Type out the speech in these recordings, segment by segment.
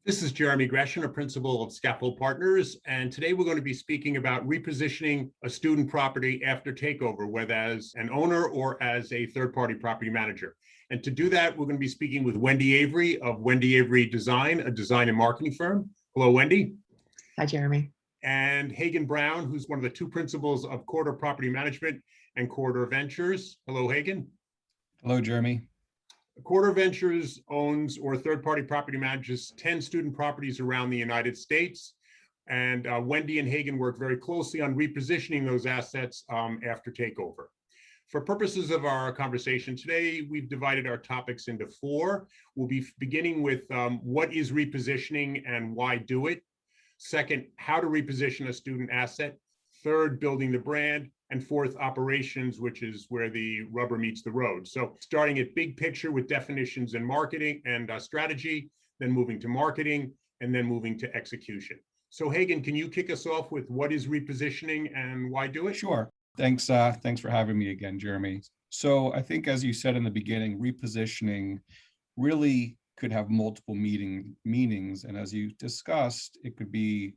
This is Jeremy Gresham, a principal of Scaffold Partners, and today we're going to be speaking about repositioning a student property after takeover, whether as an owner or as a third-party property manager. And to do that, we're going to be speaking with Wendy Avery of Wendy Avery Design, a design and marketing firm. Hello, Wendy. Hi, Jeremy. And Hagen Brown, who's one of the two principals of Corridor Property Management and Corridor Ventures. Hello, Hagen. Hello, Jeremy. Corridor Ventures owns or third-party property manages 10 student properties around the United States. And Wendy and Hagen work very closely on repositioning those assets after takeover. For purposes of our conversation today, we've divided our topics into four. We'll be beginning with what is repositioning and why do it? Second, how to reposition a student asset. Third, building the brand. And fourth, operations, which is where the rubber meets the road. So starting at big picture with definitions and marketing and strategy, then moving to marketing, and then moving to execution. So Hagen, can you kick us off with what is repositioning and why do it? Sure. Thanks for having me again, Jeremy. So I think, as you said in the beginning, repositioning really could have multiple meanings. And as you discussed, it could be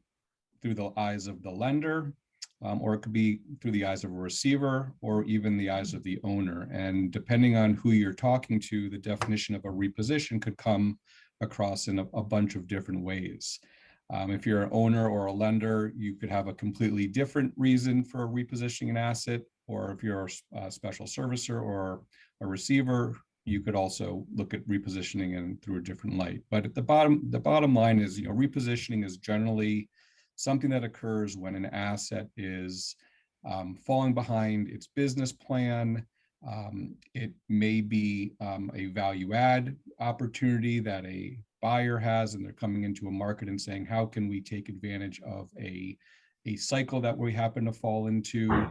through the eyes of the lender, or it could be through the eyes of a receiver, or even the eyes of the owner. And depending on who you're talking to, the definition of a reposition could come across in a bunch of different ways. If you're an owner or a lender, you could have a completely different reason for repositioning an asset, or if you're a special servicer or a receiver, you could also look at repositioning and through a different light. But at the bottom line is, repositioning is generally something that occurs when an asset is falling behind its business plan. It may be a value add opportunity that a buyer has, and they're coming into a market and saying, how can we take advantage of a cycle that we happen to fall into,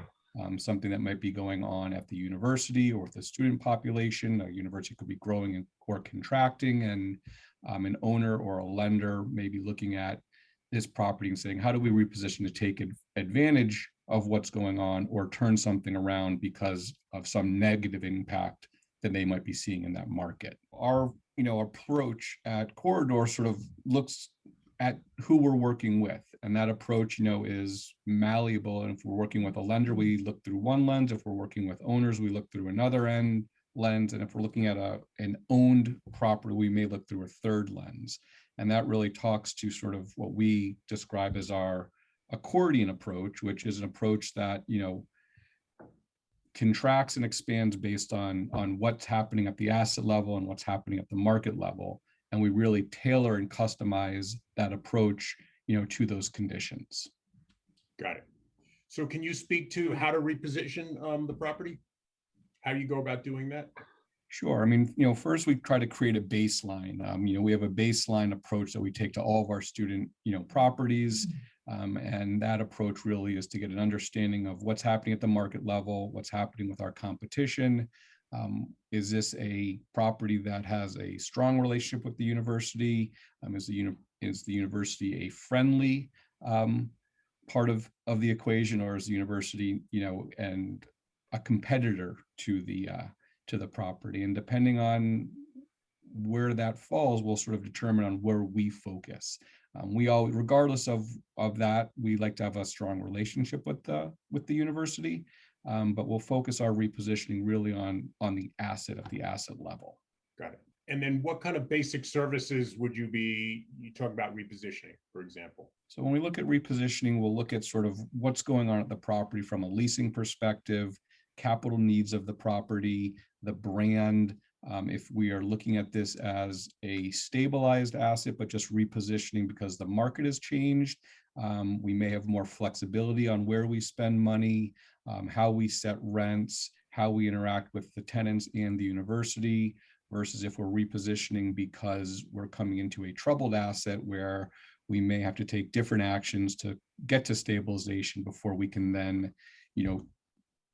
something that might be going on at the university or with the student population. A university could be growing or contracting, and an owner or a lender may be looking at this property and saying, how do we reposition to take advantage of what's going on or turn something around because of some negative impact that they might be seeing in that market? Our approach at Corridor sort of looks at who we're working with, and that approach is malleable. And if we're working with a lender, we look through one lens. If we're working with owners, we look through another lens. And if we're looking at an owned property, we may look through a third lens. And that really talks to sort of what we describe as our accordion approach, which is an approach that contracts and expands based on what's happening at the asset level and what's happening at the market level. And we really tailor and customize that approach to those conditions. Got it. So can you speak to how to reposition the property? How do you go about doing that? Sure. I mean, first we try to create a baseline. We have a baseline approach that we take to all of our student, properties. And that approach really is to get an understanding of what's happening at the market level, what's happening with our competition. Is this a property that has a strong relationship with the university? Is the university a friendly part of the equation, or is the university, and a competitor to the property? And depending on where that falls, will sort of determine on where we focus. Regardless of that, we like to have a strong relationship with the university, but we'll focus our repositioning really on the asset at the asset level. Got it. And then what kind of basic services would you talk about repositioning, for example? So when we look at repositioning, we'll look at sort of what's going on at the property from a leasing perspective, capital needs of the property, the brand. If we are looking at this as a stabilized asset, but just repositioning because the market has changed, we may have more flexibility on where we spend money, how we set rents, how we interact with the tenants and the university, versus if we're repositioning because we're coming into a troubled asset where we may have to take different actions to get to stabilization before we can then,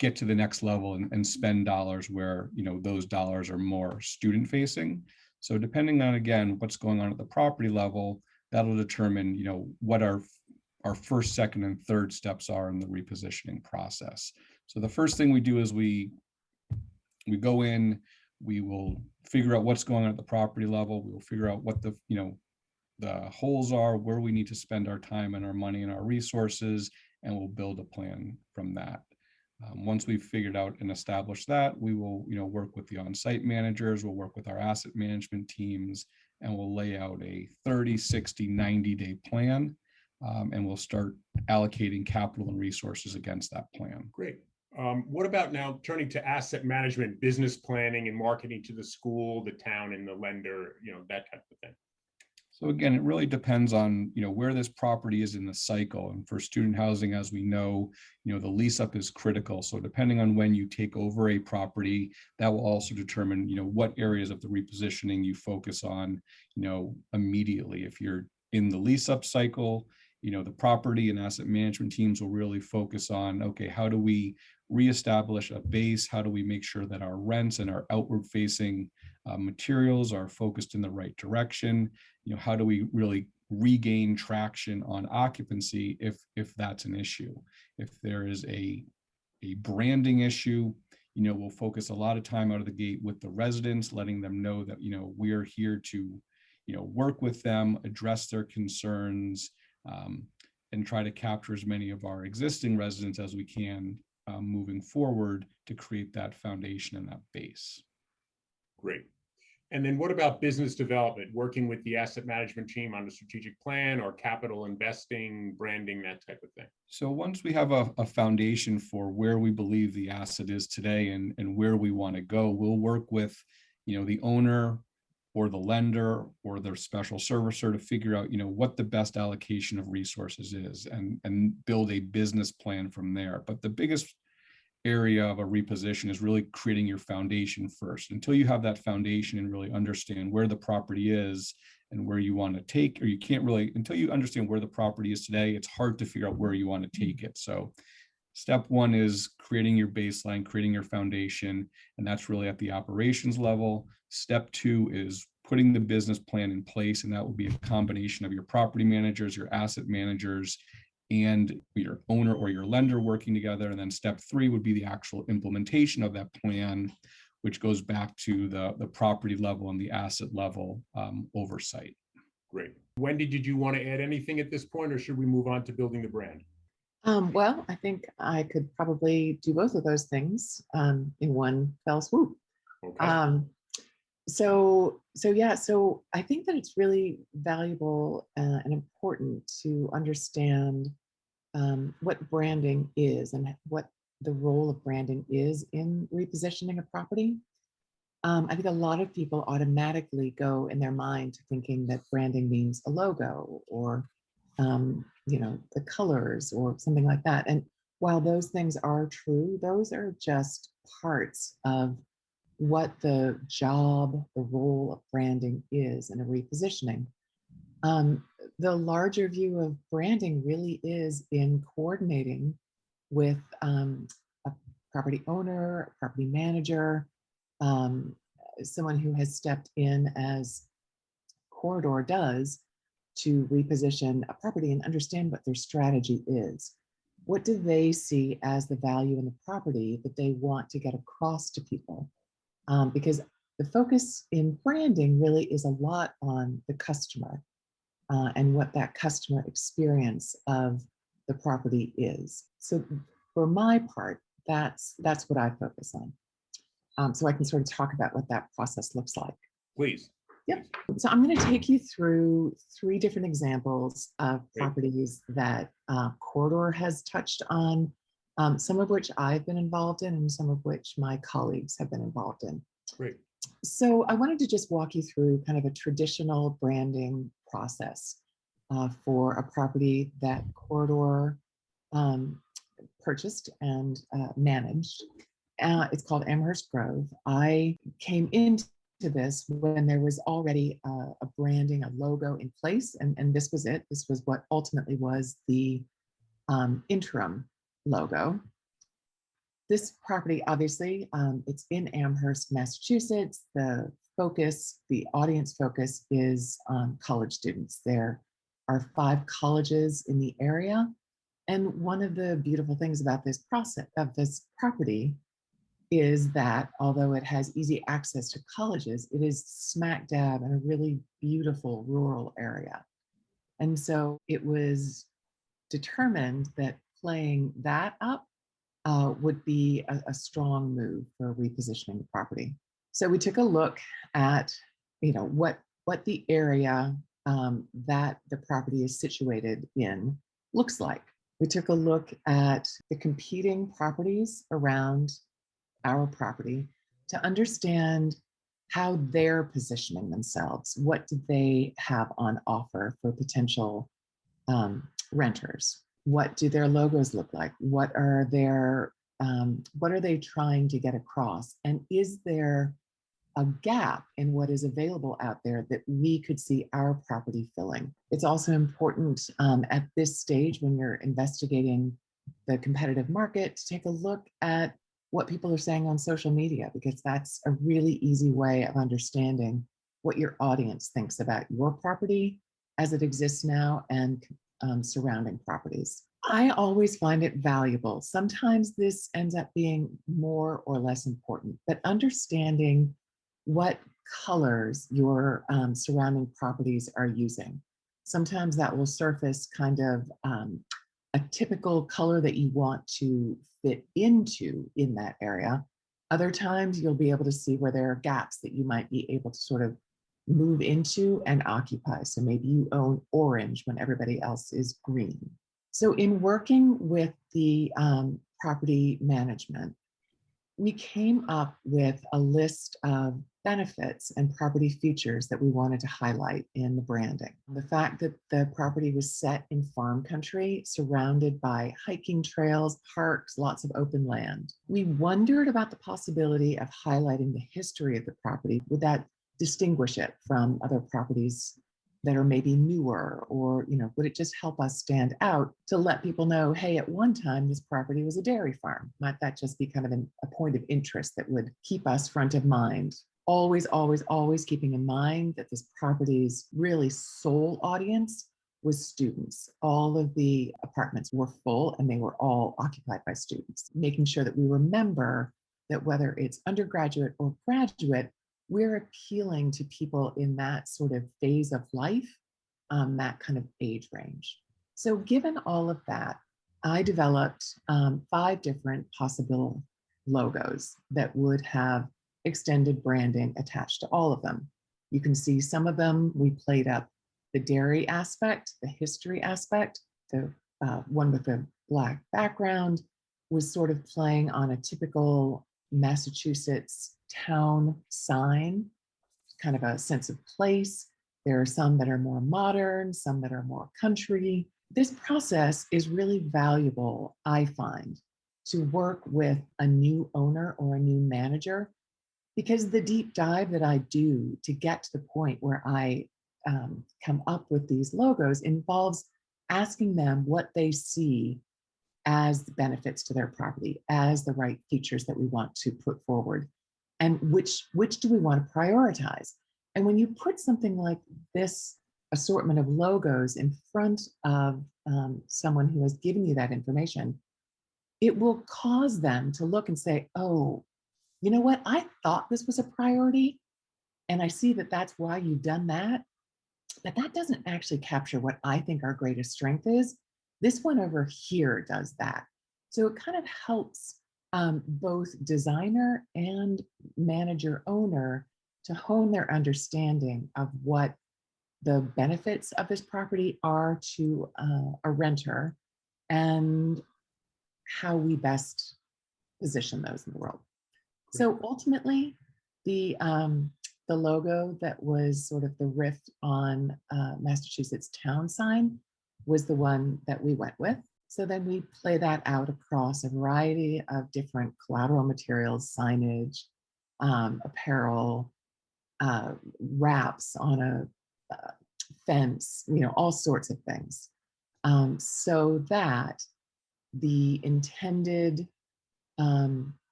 get to the next level and spend dollars where, those dollars are more student facing. So depending on, again, what's going on at the property level, that'll determine, what our first, second, and third steps are in the repositioning process. So the first thing we do is we go in, we will figure out what's going on at the property level. We will figure out what the, the holes are, where we need to spend our time and our money and our resources, and we'll build a plan from that. Once we've figured out and established that, we will, work with the on-site managers, we'll work with our asset management teams, and we'll lay out a 30, 60, 90-day plan, and we'll start allocating capital and resources against that plan. Great. What about now turning to asset management, business planning and marketing to the school, the town, and the lender, that type of thing? So again, it really depends on, where this property is in the cycle. And for student housing, as we know, the lease up is critical. So depending on when you take over a property, that will also determine, what areas of the repositioning you focus on, immediately. If you're in the lease up cycle, the property and asset management teams will really focus on, okay, how do we reestablish a base? How do we make sure that our rents and our outward facing materials are focused in the right direction? How do we really regain traction on occupancy if that's an issue? If there is a branding issue, we'll focus a lot of time out of the gate with the residents, letting them know that, we're here to, work with them, address their concerns, and try to capture as many of our existing residents as we can moving forward to create that foundation and that base. Great. And then what about business development, working with the asset management team on a strategic plan or capital investing, branding, that type of thing? So once we have a foundation for where we believe the asset is today and where we want to go, we'll work with, the owner or the lender or their special servicer to figure out, what the best allocation of resources is and build a business plan from there. But the biggest area of a reposition is really creating your foundation first. Until you have that foundation and really understand where the property is and where you want to take, or you can't really, until you understand where the property is today, it's hard to figure out where you want to take it. So step one is creating your baseline, creating your foundation, and that's really at the operations level. Step two is putting the business plan in place, and that will be a combination of your property managers, your asset managers, and your owner or your lender working together. And then step three would be the actual implementation of that plan, which goes back to the property level and the asset level oversight. Great. Wendy, did you want to add anything at this point, or should we move on to building the brand? Well, I think I could probably do both of those things in one fell swoop. Okay. So I think that it's really valuable and important to understand what branding is and what the role of branding is in repositioning a property. I think a lot of people automatically go in their mind to thinking that branding means a logo or the colors or something like that. And while those things are true, those are just parts of what the job, the role of branding is in a repositioning. The larger view of branding really is in coordinating with a property owner, a property manager, someone who has stepped in as Corridor does to reposition a property and understand what their strategy is. What do they see as the value in the property that they want to get across to people? Because the focus in branding really is a lot on the customer and what that customer experience of the property is. So for my part, that's what I focus on. So I can sort of talk about what that process looks like. Please. Yep. So I'm going to take you through 3 different examples of Great. properties that Corridor has touched on, some of which I've been involved in and some of which my colleagues have been involved in. Great. So I wanted to just walk you through kind of a traditional branding process for a property that Corridor purchased and managed. It's called Amherst Grove. I came into this when there was already a branding, a logo in place, and this was it. This was what ultimately was the interim logo. This property, obviously, it's in Amherst, Massachusetts. The audience focus is college students. There are 5 colleges in the area. And one of the beautiful things about this property is that although it has easy access to colleges, it is smack dab in a really beautiful rural area. And so it was determined that playing that up would be a strong move for repositioning the property. So we took a look at, what the area that the property is situated in looks like. We took a look at the competing properties around our property to understand how they're positioning themselves. What do they have on offer for potential renters? What do their logos look like? What are they trying to get across? And is there a gap in what is available out there that we could see our property filling? It's also important at this stage when you're investigating the competitive market to take a look at what people are saying on social media, because that's a really easy way of understanding what your audience thinks about your property as it exists now and surrounding properties. I always find it valuable. Sometimes this ends up being more or less important, but understanding what colors your surrounding properties are using. Sometimes that will surface kind of a typical color that you want to fit into in that area. Other times you'll be able to see where there are gaps that you might be able to sort of move into and occupy. So maybe you own orange when everybody else is green. So in working with the property management, we came up with a list of benefits and property features that we wanted to highlight in the branding. The fact that the property was set in farm country, surrounded by hiking trails, parks, lots of open land. We wondered about the possibility of highlighting the history of the property. Would that distinguish it from other properties that are maybe newer, or would it just help us stand out to let people know, hey, at one time this property was a dairy farm? Might that just be kind of a point of interest that would keep us front of mind? Always, always, always keeping in mind that this property's really sole audience was students. All of the apartments were full and they were all occupied by students. Making sure that we remember that whether it's undergraduate or graduate, we're appealing to people in that sort of phase of life, that kind of age range. So given all of that, I developed 5 different possible logos that would have extended branding attached to all of them. You can see some of them, we played up the dairy aspect, the history aspect. The one with the black background was sort of playing on a typical Massachusetts town sign, kind of a sense of place. There are some that are more modern, some that are more country. This process is really valuable, I find, to work with a new owner or a new manager, because the deep dive that I do to get to the point where I come up with these logos involves asking them what they see as the benefits to their property, as the right features that we want to put forward, and which do we want to prioritize. And when you put something like this assortment of logos in front of someone who has given you that information, it will cause them to look and say, oh, you know what? I thought this was a priority, and I see that that's why you've done that, but that doesn't actually capture what I think our greatest strength is. This one over here does that. So it kind of helps both designer and manager owner to hone their understanding of what the benefits of this property are to a renter and how we best position those in the world. So ultimately, the logo that was sort of the riff on Massachusetts town sign was the one that we went with. So then we play that out across a variety of different collateral materials, signage, apparel, wraps on a fence, all sorts of things, so that the intended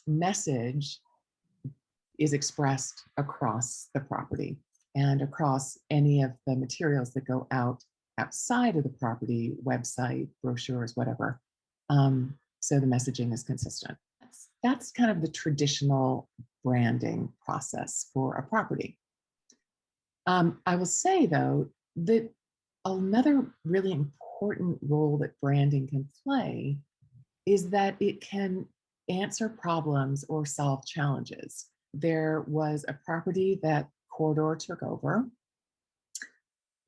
message is expressed across the property and across any of the materials that go outside of the property, website, brochures, whatever. So the messaging is consistent. That's kind of the traditional branding process for a property. I will say, though, that another really important role that branding can play is that it can answer problems or solve challenges. There was a property that Corridor took over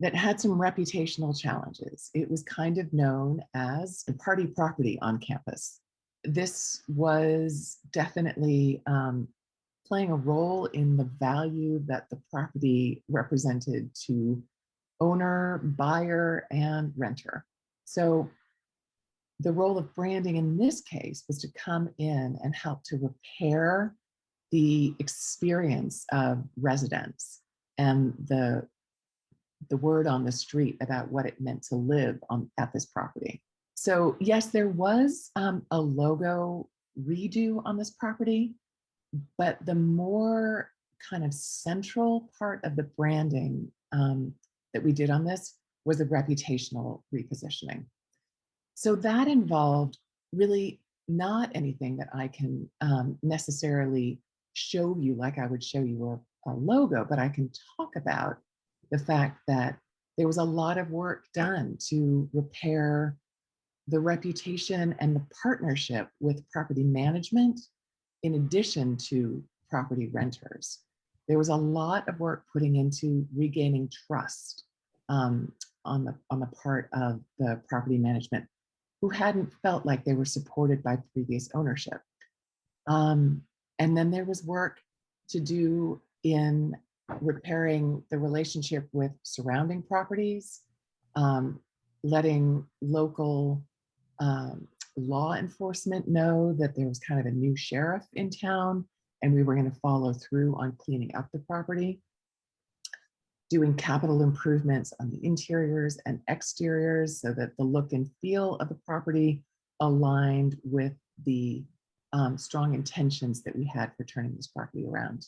that had some reputational challenges. It was kind of known as a party property on campus. This was definitely playing a role in the value that the property represented to owner, buyer, and renter. So the role of branding in this case was to come in and help to repair the experience of residents and the word on the street about what it meant to live at this property. So yes, there was a logo redo on this property, but the more kind of central part of the branding that we did on this was the reputational repositioning. So that involved really not anything that I can necessarily show you like I would show you a logo, but I can talk about the fact that there was a lot of work done to repair the reputation and the partnership with property management in addition to property renters. There was a lot of work putting into regaining trust on the part of the property management who hadn't felt like they were supported by previous ownership. And then there was work to do in repairing the relationship with surrounding properties, letting local law enforcement know that there was kind of a new sheriff in town and we were going to follow through on cleaning up the property, doing capital improvements on the interiors and exteriors so that the look and feel of the property aligned with the strong intentions that we had for turning this property around.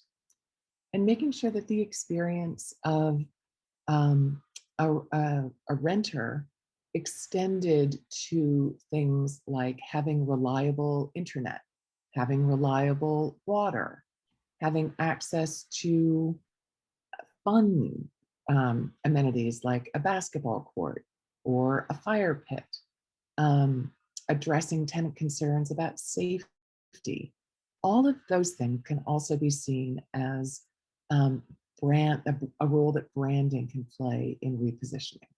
And making sure that the experience of a renter extended to things like having reliable internet, having reliable water, having access to fun amenities like a basketball court or a fire pit, addressing tenant concerns about safety. All of those things can also be seen as a role that branding can play in repositioning.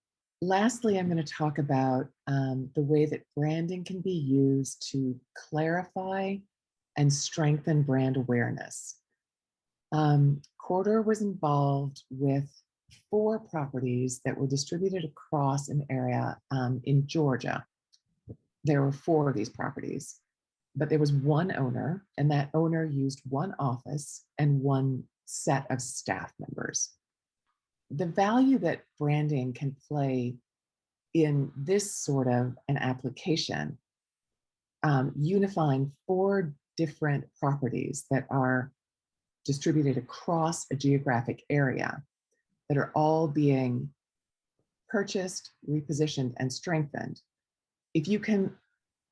Lastly, I'm going to talk about the way that branding can be used to clarify and strengthen brand awareness. Corridor was involved with 4 properties that were distributed across an area in Georgia. There were 4 of these properties, but there was one owner, and that owner used one office and one set of staff members. The value that branding can play in this sort of an application, unifying 4 different properties that are distributed across a geographic area that are all being purchased, repositioned, and strengthened. If you can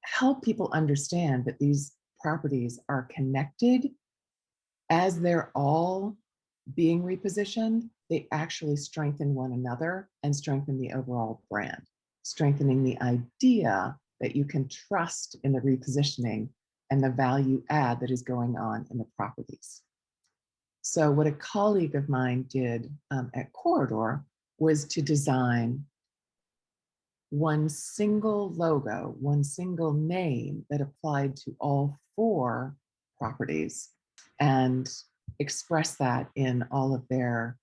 help people understand that these properties are connected as they're all being repositioned, they actually strengthen one another and strengthen the overall brand, strengthening the idea that you can trust in the repositioning and the value add that is going on in the properties. So what a colleague of mine did at Corridor was to design one single logo, one single name that applied to all 4 properties and express that in all of their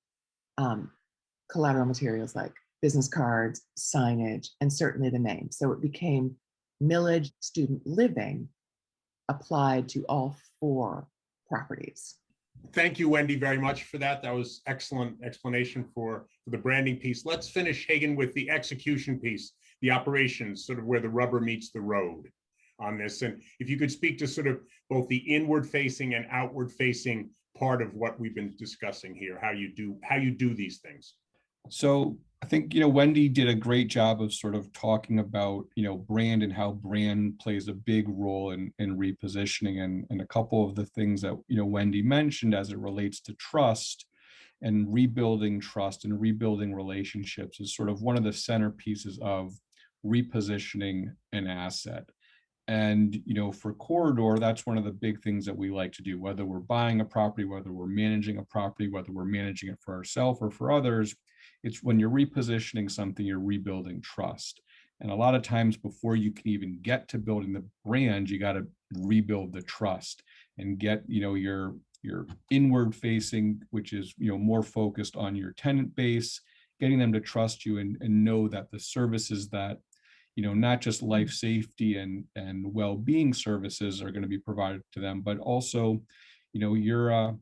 collateral materials like business cards, signage, and certainly the name. So it became Millage Student Living applied to all 4 properties. Thank you, Wendy, very much for that. That was excellent explanation for the branding piece. Let's finish, Hagen, with the execution piece, the operations, sort of where the rubber meets the road on this. And if you could speak to sort of both the inward facing and outward facing part of what we've been discussing here, how you do these things. So I think, Wendy did a great job of sort of talking about, brand and how brand plays a big role in repositioning, and a couple of the things that, Wendy mentioned as it relates to trust And rebuilding trust and rebuilding relationships is sort of one of the centerpieces of repositioning an asset. And, for Corridor, that's one of the big things that we like to do, whether we're buying a property, whether we're managing a property, whether we're managing it for ourselves or for others. It's when you're repositioning something, you're rebuilding trust. And a lot of times before you can even get to building the brand, you got to rebuild the trust and get, your inward facing, which is, more focused on your tenant base, getting them to trust you and know that the services that, not just life safety and well-being services are going to be provided to them, but also, you're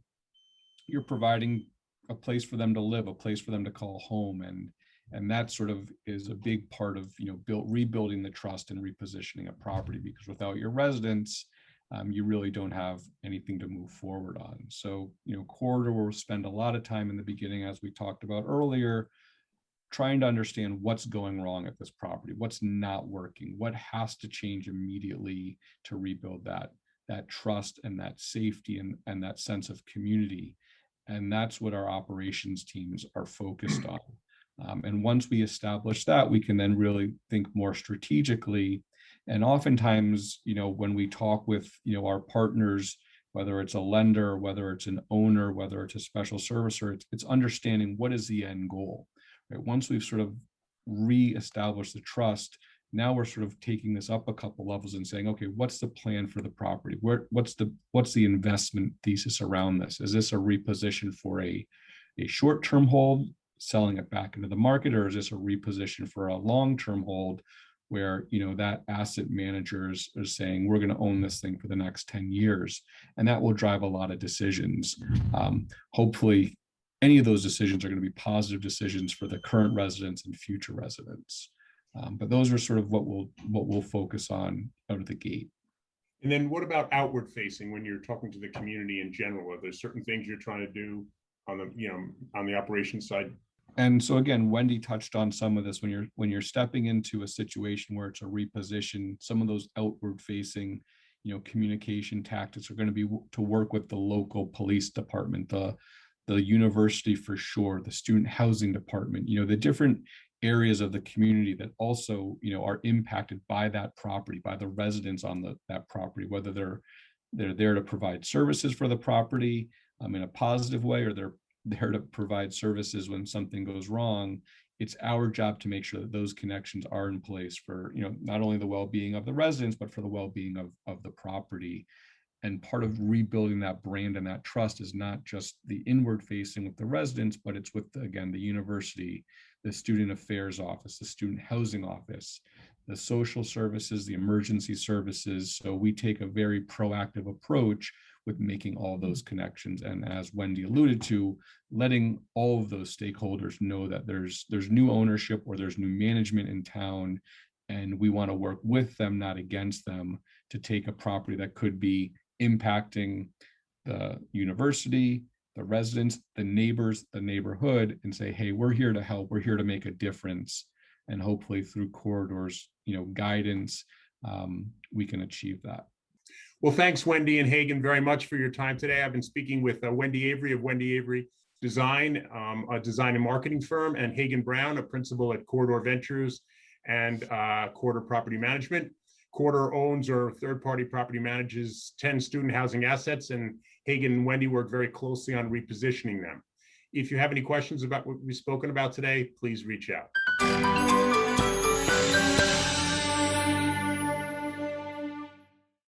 providing a place for them to live, a place for them to call home. And that sort of is a big part of, rebuilding the trust and repositioning a property, because without your residents, you really don't have anything to move forward on. So, Corridor will spend a lot of time in the beginning, as we talked about earlier, trying to understand what's going wrong at this property, what's not working, what has to change immediately to rebuild that trust and that safety and that sense of community. And that's what our operations teams are focused on. And once we establish that, we can then really think more strategically. And oftentimes, when we talk with, our partners, whether it's a lender, whether it's an owner, whether it's a special servicer, it's understanding what is the end goal. Right? Once we've sort of re-established the trust, now we're sort of taking this up a couple levels and saying, okay, what's the plan for the property? What's the investment thesis around this? Is this a reposition for a short-term hold, selling it back into the market, or is this a reposition for a long-term hold where, that asset managers are saying, we're going to own this thing for the next 10 years. And that will drive a lot of decisions. Hopefully, any of those decisions are going to be positive decisions for the current residents and future residents. But those are sort of what we'll focus on out of the gate. And then what about outward facing when you're talking to the community in general? Are there certain things you're trying to do on the operations side? And so again, Wendy touched on some of this. When you're stepping into a situation where it's a reposition, some of those outward facing, communication tactics are going to be to work with the local police department, the university for sure, the student housing department, the different areas of the community that also, are impacted by that property, by the residents on that property, whether they're there to provide services for the property in a positive way, or they're there to provide services when something goes wrong. It's our job to make sure that those connections are in place for, not only the well-being of the residents, but for the well-being of the property. And part of rebuilding that brand and that trust is not just the inward facing with the residents, but it's with, again, the university, the student affairs office, the student housing office, the social services, the emergency services. So we take a very proactive approach with making all those connections. And as Wendy alluded to, letting all of those stakeholders know that there's new ownership or there's new management in town, and we want to work with them, not against them, to take a property that could be impacting the university, the residents, the neighbors, the neighborhood, and say, hey, we're here to help, we're here to make a difference. And hopefully through Corridor's, guidance, we can achieve that. Well, thanks, Wendy and Hagen, very much for your time today. I've been speaking with Wendy Avery of Wendy Avery Design, a design and marketing firm, and Hagen Brown, a principal at Corridor Ventures and Corridor Property Management. Corridor owns or third-party property manages 10 student housing assets, and Hagen and Wendy work very closely on repositioning them. If you have any questions about what we've spoken about today, please reach out.